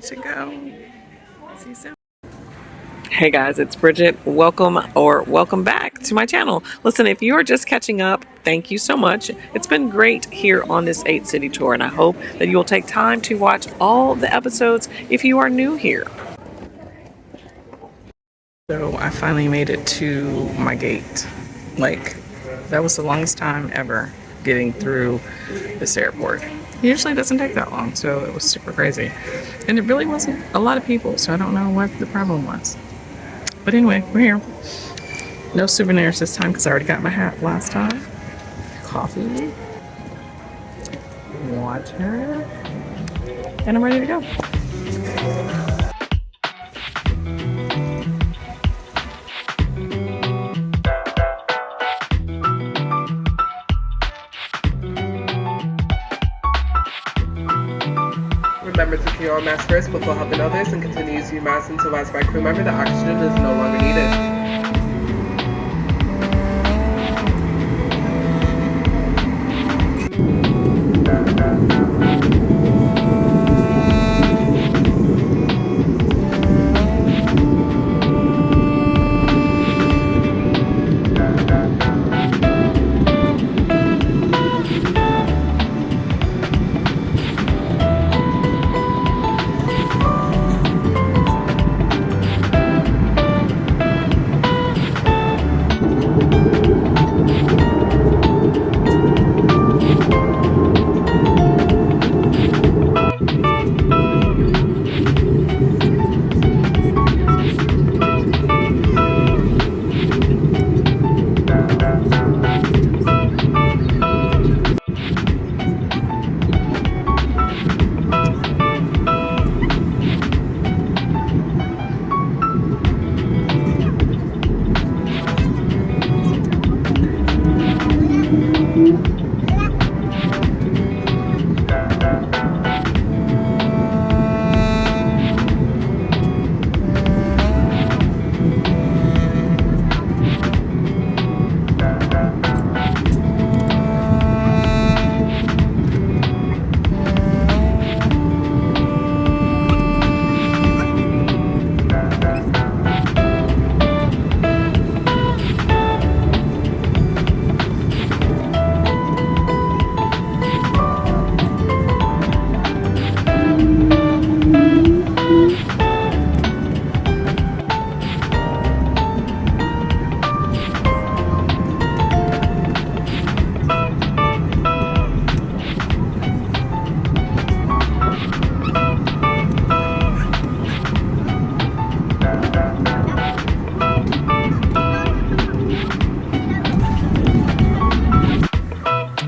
to go. See you soon. Hey guys, it's Bridget. Welcome back to my channel. Listen, if you are just catching up, thank you so much. It's been great here on this 8-city tour, and I hope that you will take time to watch all the episodes if you are new here. So I finally made it to my gate. Like, that was the longest time ever getting through this airport. It usually doesn't take that long, so it was super crazy. And it really wasn't a lot of people, so I don't know what the problem was. But anyway, we're here. No souvenirs this time because I already got my hat last time. Coffee, water, and I'm ready to go. Remember to keep your mask first before helping others and continue using your mask until advised by crew member that oxygen is no longer needed.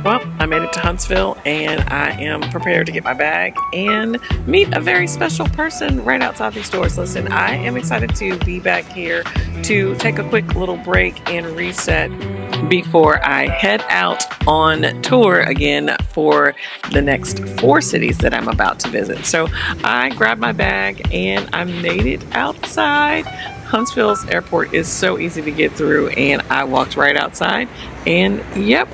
Well, I made it to Huntsville and I am prepared to get my bag and meet a very special person right outside these doors. Listen, I am excited to be back here to take a quick little break and reset before I head out on tour again for the next 4 cities that I'm about to visit. So I grabbed my bag and I made it outside. Huntsville's airport is so easy to get through and I walked right outside and yep,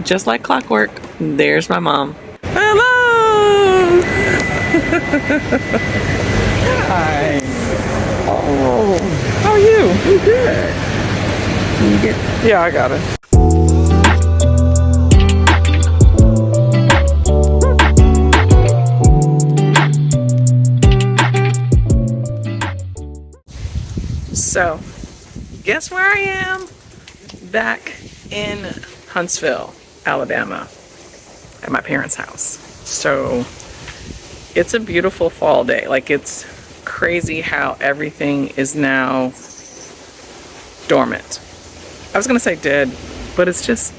just like clockwork, there's my mom. Hello! Hi. Oh, how are you? I'm good. Can you get? Yeah, I got it. So, guess where I am? Back in Huntsville, Alabama, at my parents' house. So it's a beautiful fall day. Like, it's crazy how everything is now dormant. I was gonna say dead, but it's just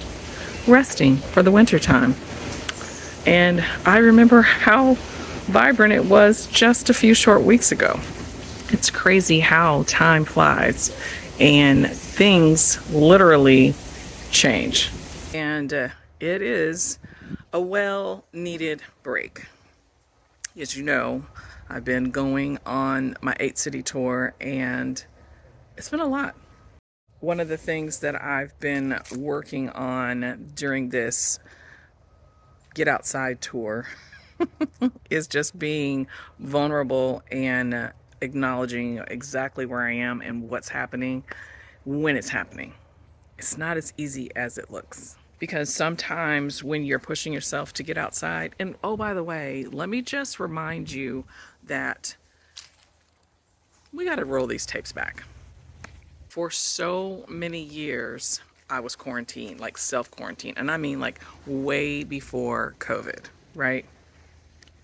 resting for the winter time. And I remember how vibrant it was just a few short weeks ago. It's crazy how time flies and things literally change. And it is a well-needed break. As you know, I've been going on my 8-city tour and it's been a lot. One of the things that I've been working on during this Get Outside tour is just being vulnerable and acknowledging exactly where I am and what's happening when it's happening. It's not as easy as it looks. Because sometimes when you're pushing yourself to get outside, and oh, by the way, let me just remind you that we got to roll these tapes back. For so many years, I was quarantined, like self quarantined. And I mean, like way before COVID, right?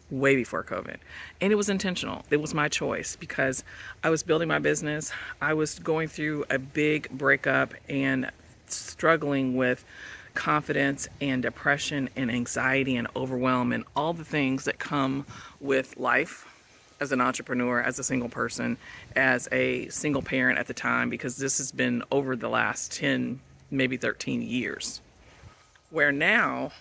Way before COVID. And it was intentional. It was my choice because I was building my business. I was going through a big breakup and struggling with confidence and depression and anxiety and overwhelm and all the things that come with life as an entrepreneur, as a single person, as a single parent at the time, because this has been over the last 10, maybe 13 years, where now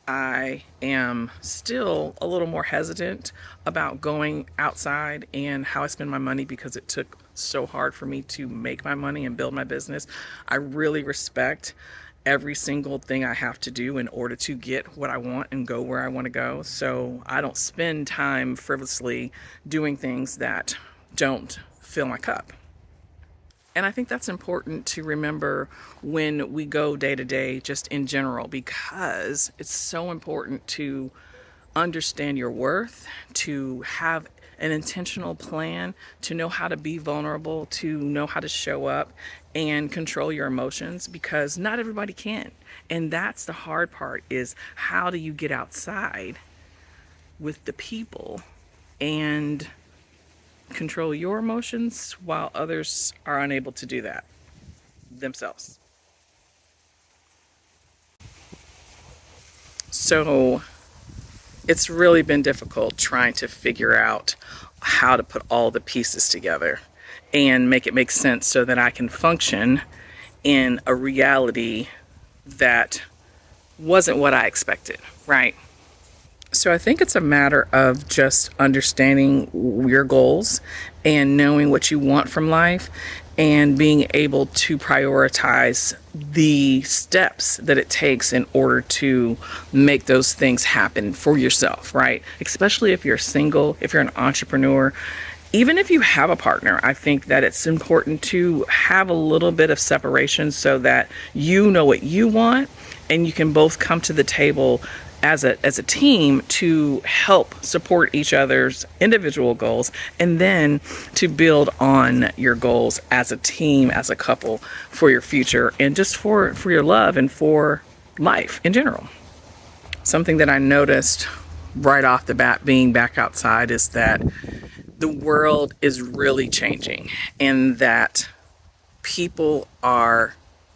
I am still a little more hesitant about going outside and how I spend my money because it took so hard for me to make my money and build my business. I really respect every single thing I have to do in order to get what I want and go where I want to go. So I don't spend time frivolously doing things that don't fill my cup. And I think that's important to remember when we go day to day, just in general, because it's so important to understand your worth, to have an intentional plan, to know how to be vulnerable, to know how to show up and control your emotions, because not everybody can. And that's the hard part, is how do you get outside with the people and control your emotions while others are unable to do that themselves. So it's really been difficult trying to figure out how to put all the pieces together and make it make sense so that I can function in a reality that wasn't what I expected, right? So I think it's a matter of just understanding your goals and knowing what you want from life and being able to prioritize the steps that it takes in order to make those things happen for yourself, right? Especially if you're single, if you're an entrepreneur, even if you have a partner, I think that it's important to have a little bit of separation so that you know what you want and you can both come to the table as a team to help support each other's individual goals, and then to build on your goals as a team, as a couple, for your future and just for your love and for life in general. Something that I noticed right off the bat being back outside is that the world is really changing, and that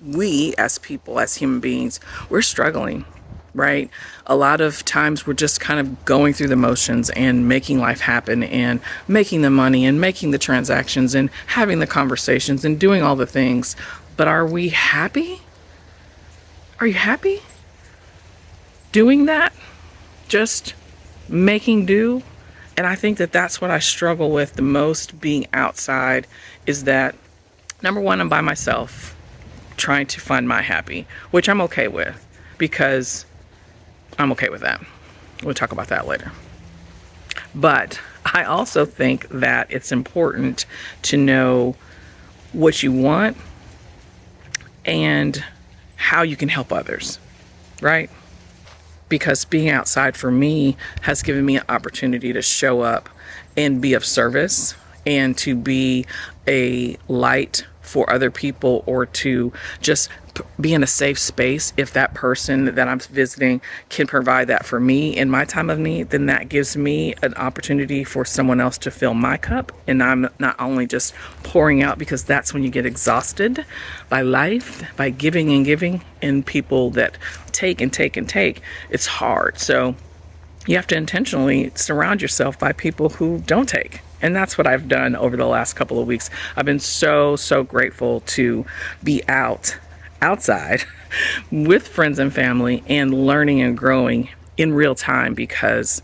we as people, as human beings, we're struggling, right? A lot of times we're just kind of going through the motions and making life happen and making the money and making the transactions and having the conversations and doing all the things. But are we happy? Are you happy doing that? Just making do? And I think that that's what I struggle with the most being outside, is that number one, I'm by myself trying to find my happy, which I'm okay with, because I'm okay with that. We'll talk about that later. But I also think that it's important to know what you want and how you can help others, right? Because being outside for me has given me an opportunity to show up and be of service and to be a light for other people, or to just be in a safe space. If that person that I'm visiting can provide that for me in my time of need, then that gives me an opportunity for someone else to fill my cup. And I'm not only just pouring out, because that's when you get exhausted by life, by giving and giving, and people that take and take and take. It's hard. So you have to intentionally surround yourself by people who don't take. And that's what I've done over the last couple of weeks. I've been so grateful to be outside with friends and family and learning and growing in real time, because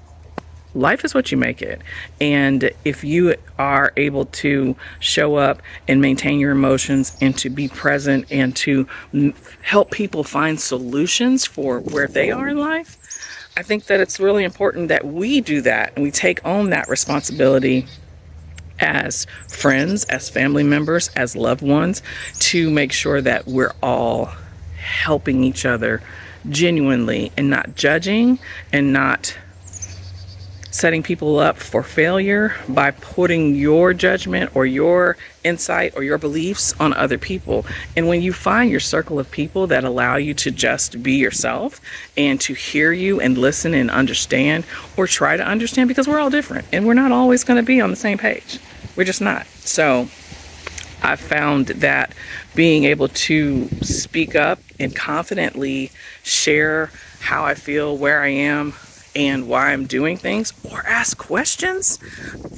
life is what you make it. And if you are able to show up and maintain your emotions and to be present and to help people find solutions for where they are in life, I think that it's really important that we do that and we take on that responsibility as friends, as family members, as loved ones, to make sure that we're all helping each other genuinely and not judging and not setting people up for failure by putting your judgment or your insight or your beliefs on other people. And when you find your circle of people that allow you to just be yourself and to hear you and listen and understand, or try to understand, because we're all different and we're not always going to be on the same page. We're just not. So I found that being able to speak up and confidently share how I feel, where I am, and why I'm doing things, or ask questions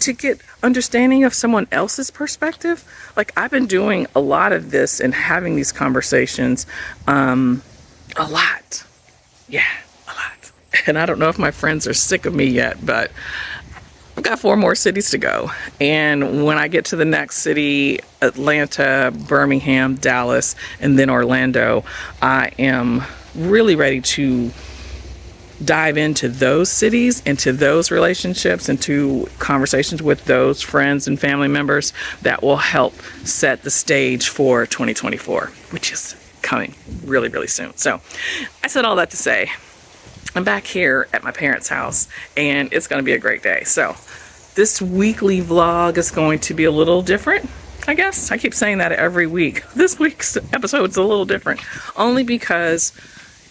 to get understanding of someone else's perspective. Like, I've been doing a lot of this and having these conversations a lot. Yeah, a lot. And I don't know if my friends are sick of me yet, but I've got 4 more cities to go. And when I get to the next city, Atlanta, Birmingham, Dallas, and then Orlando, I am really ready to dive into those cities, into those relationships, into conversations with those friends and family members that will help set the stage for 2024, which is coming really, really soon. So I said all that to say, I'm back here at my parents' house and it's going to be a great day. So this weekly vlog is going to be a little different, I guess. I keep saying that every week. This week's episode is a little different, only because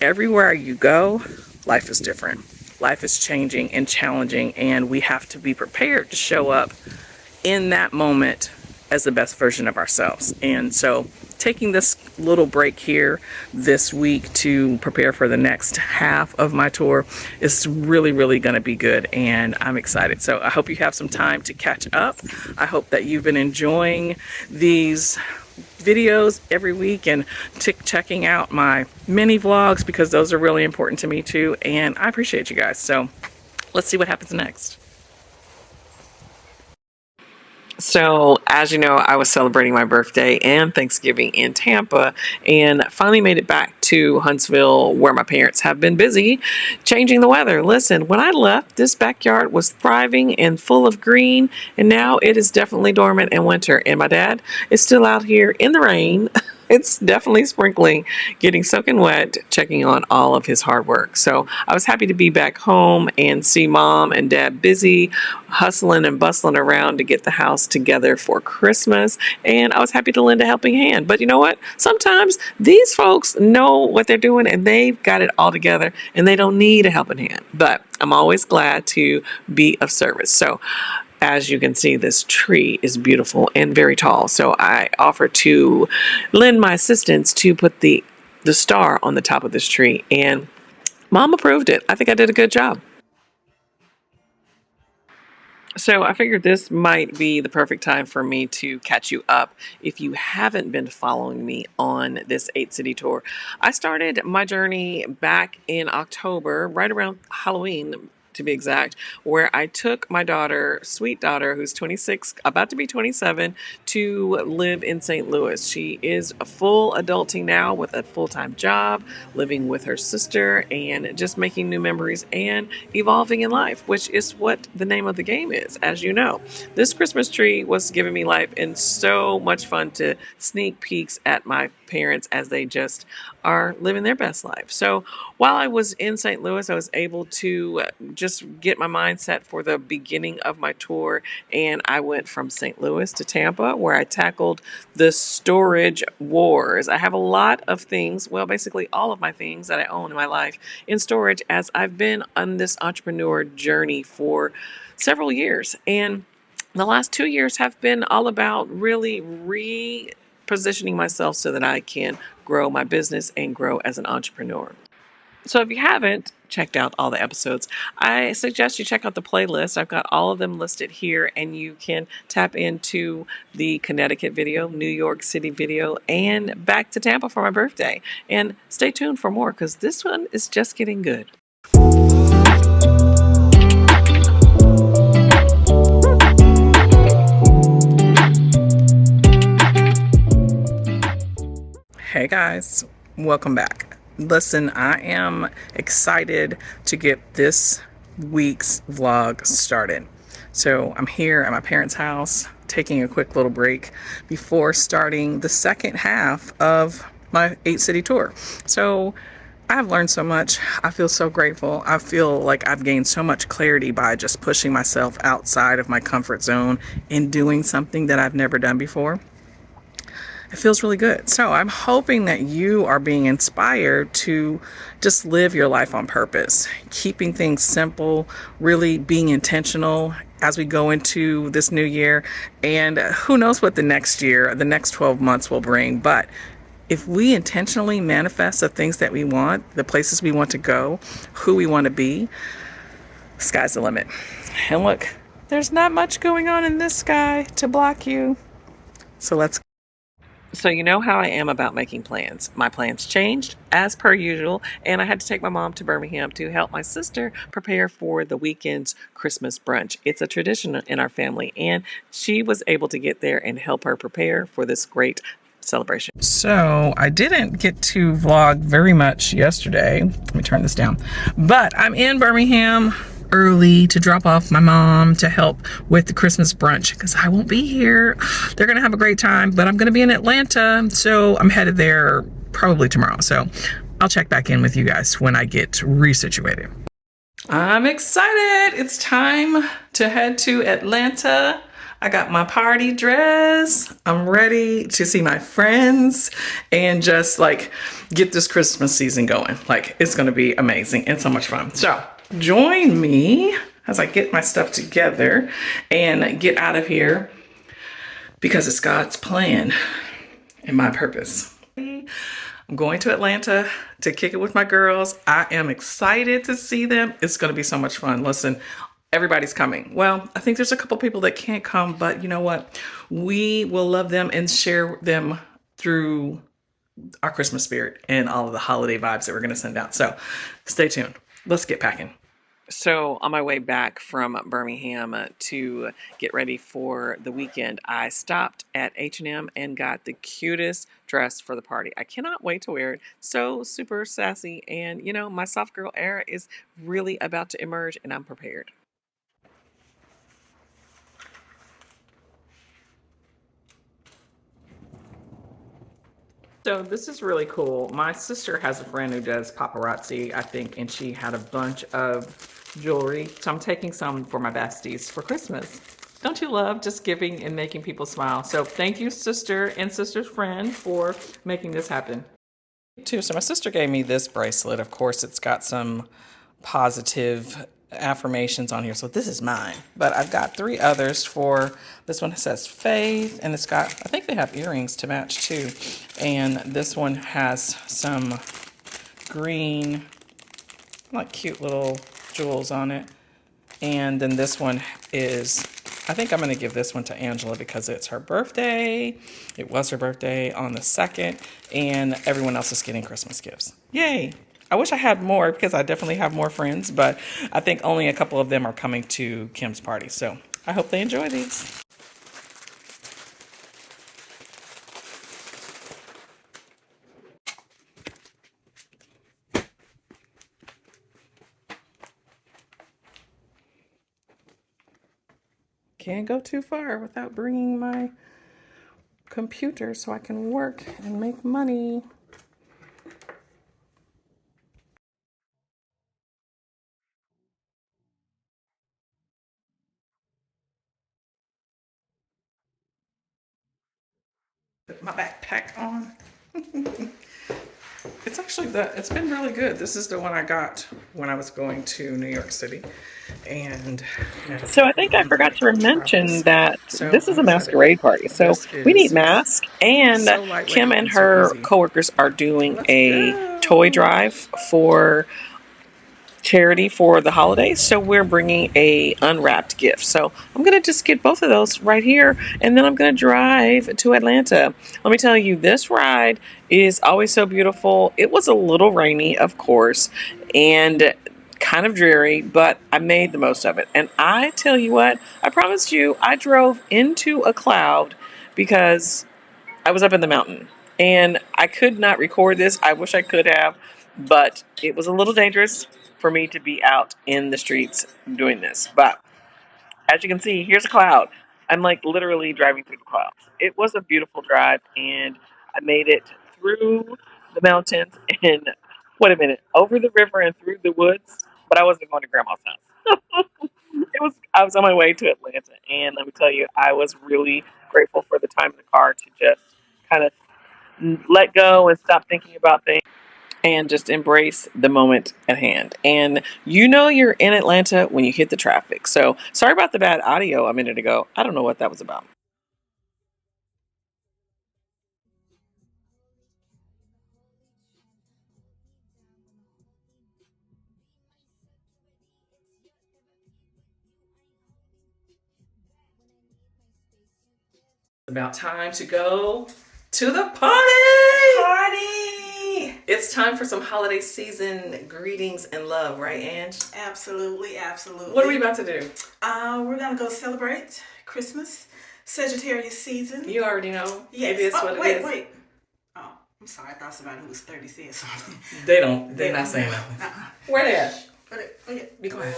everywhere you go, life is different. Life is changing and challenging, and we have to be prepared to show up in that moment as the best version of ourselves. And so taking this little break here this week to prepare for the next half of my tour is really, really going to be good, and I'm excited. So I hope you have some time to catch up. I hope that you've been enjoying these videos every week and checking out my mini vlogs, because those are really important to me too, and I appreciate you guys. So let's see what happens next. So, as you know, I was celebrating my birthday and Thanksgiving in Tampa, and finally made it back to Huntsville, where my parents have been busy changing the weather. Listen, when I left, this backyard was thriving and full of green, and now it is definitely dormant in winter. And my dad is still out here in the rain. It's definitely sprinkling, getting soaking wet, checking on all of his hard work. So I was happy to be back home and see mom and dad busy, hustling and bustling around to get the house together for Christmas. And I was happy to lend a helping hand. But you know what? Sometimes these folks know what they're doing and they've got it all together and they don't need a helping hand. But I'm always glad to be of service. So as you can see, this tree is beautiful and very tall. So I offered to lend my assistance to put the star on the top of this tree, and mom approved it. I think I did a good job. So I figured this might be the perfect time for me to catch you up if you haven't been following me on this 8-city tour. I started my journey back in October, right around Halloween, to be exact, where I took my daughter, sweet daughter, who's 26, about to be 27, to live in St. Louis. She is a full adulting now with a full-time job, living with her sister, and just making new memories and evolving in life, which is what the name of the game is, as you know. This Christmas tree was giving me life, and so much fun to sneak peeks at my parents as they just are living their best life. So while I was in St. Louis, I was able to just get my mindset for the beginning of my tour, and I went from St. Louis to Tampa, where I tackled the storage wars. I have a lot of things, well, basically all of my things that I own in my life in storage, as I've been on this entrepreneur journey for several years. And the last 2 years have been all about really repositioning myself so that I can grow my business and grow as an entrepreneur. So if you haven't checked out all the episodes, I suggest you check out the playlist. I've got all of them listed here, and you can tap into the Connecticut video, New York City video, and back to Tampa for my birthday. And stay tuned for more, because this one is just getting good. Hey guys, welcome back. Listen, I am excited to get this week's vlog started. So I'm here at my parents' house taking a quick little break before starting the second half of my 8-city tour. So I've learned so much. I feel so grateful. I feel like I've gained so much clarity by just pushing myself outside of my comfort zone and doing something that I've never done before. It feels really good. So I'm hoping that you are being inspired to just live your life on purpose, keeping things simple, really being intentional as we go into this new year. And who knows what the next year, the next 12 months will bring. But if we intentionally manifest the things that we want, the places we want to go, who we want to be, sky's the limit. And look, there's not much going on in this sky to block you. So let's. So you know how I am about making plans. My plans changed as per usual, and I had to take my mom to Birmingham to help my sister prepare for the weekend's Christmas brunch. It's a tradition in our family, and she was able to get there and help her prepare for this great celebration. So I didn't get to vlog very much yesterday. Let me turn this down. But I'm in Birmingham early to drop off my mom to help with the Christmas brunch because I won't be here. They're gonna have a great time, but I'm gonna be in Atlanta, so I'm headed there probably tomorrow. So I'll check back in with you guys when I get resituated. I'm excited. It's time to head to Atlanta. I got my party dress. I'm ready to see my friends and just like get this Christmas season going. Like it's gonna be amazing and so much fun. So join me as I get my stuff together and get out of here because it's God's plan and my purpose. I'm going to Atlanta to kick it with my girls. I am excited to see them. It's going to be so much fun. Listen, everybody's coming. Well, I think there's a couple people that can't come, but you know what? We will love them and share them through our Christmas spirit and all of the holiday vibes that we're going to send out. So stay tuned. Let's get packing. So on my way back from Birmingham to get ready for the weekend, I stopped at H&M and got the cutest dress for the party. I cannot wait to wear it. So super sassy, and you know, my soft girl era is really about to emerge, and I'm prepared. So this is really cool. My sister has a friend who does paparazzi, I think, and she had a bunch of jewelry. So I'm taking some for my besties for Christmas. Don't you love just giving and making people smile? So thank you, sister and sister's friend, for making this happen. Too. So my sister gave me this bracelet. Of course, it's got some positive affirmations on here. So this is mine. But I've got 3 others for this one. Says faith, and it's got, I think they have earrings to match too. And this one has some green, like cute little jewels on it. And then this one is, I think I'm going to give this one to Angela because it's her birthday. It was her birthday on the 2nd, and everyone else is getting Christmas gifts. Yay! I wish I had more because I definitely have more friends, but I think only a couple of them are coming to Kim's party. So I hope they enjoy these. Can't go too far without bringing my computer so I can work and make money. Put my backpack on. It's actually it's been really good. This is the one I got when I was going to New York City. And so I think I forgot to mention that this is a masquerade party. So we need masks, and Kim and her coworkers are doing a toy drive for charity for the holidays, so we're bringing a unwrapped gift. So I'm gonna just get both of those right here, and then I'm gonna drive to Atlanta. Let me tell you, this ride is always so beautiful. It was a little rainy, of course, and kind of dreary, but I made the most of it. And I tell you what, I promised you, I drove into a cloud because I was up in the mountain and I could not record this. I wish I could have, but it was a little dangerous for me to be out in the streets doing this. But as you can see, here's a cloud. I'm like literally driving through the clouds. It was a beautiful drive, and I made it through the mountains and wait a minute, over the river and through the woods. But I wasn't going to grandma's house. I was on my way to Atlanta, and let me tell you, I was really grateful for the time in the car to just kind of let go and stop thinking about things and just embrace the moment at hand. And you know you're in Atlanta when you hit the traffic. So sorry about the bad audio a minute ago. I don't know what that was about. About time to go to the party. It's time for some holiday season greetings and love, right, Ange? Absolutely, absolutely. What are we about to do? We're gonna go celebrate Christmas, Sagittarius season. You already know. Yes. It is what it is. Wait. Oh, I'm sorry. I thought somebody who was 30 said something. They're not saying nothing. Where they at? Be quiet.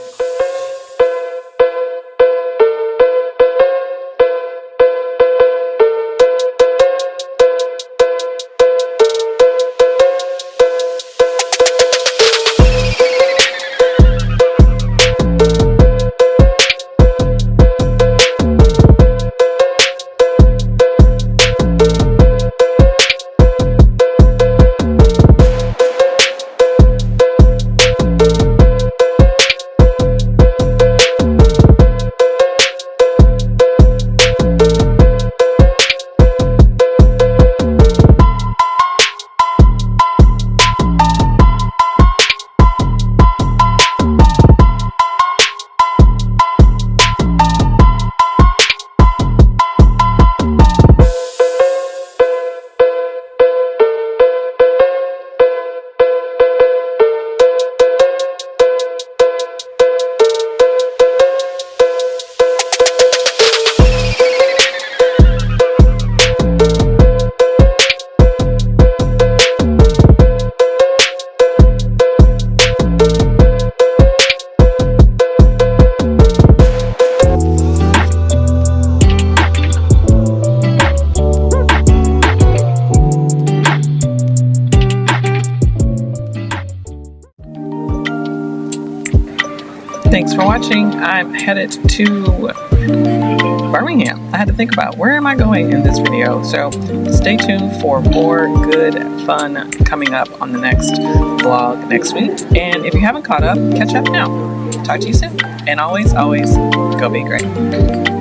Thanks for watching. I'm headed to Birmingham. I had to think about where am I going in this video. So stay tuned for more good fun coming up on the next vlog next week. And if you haven't caught up, catch up now. Talk to you soon. And always, go be great.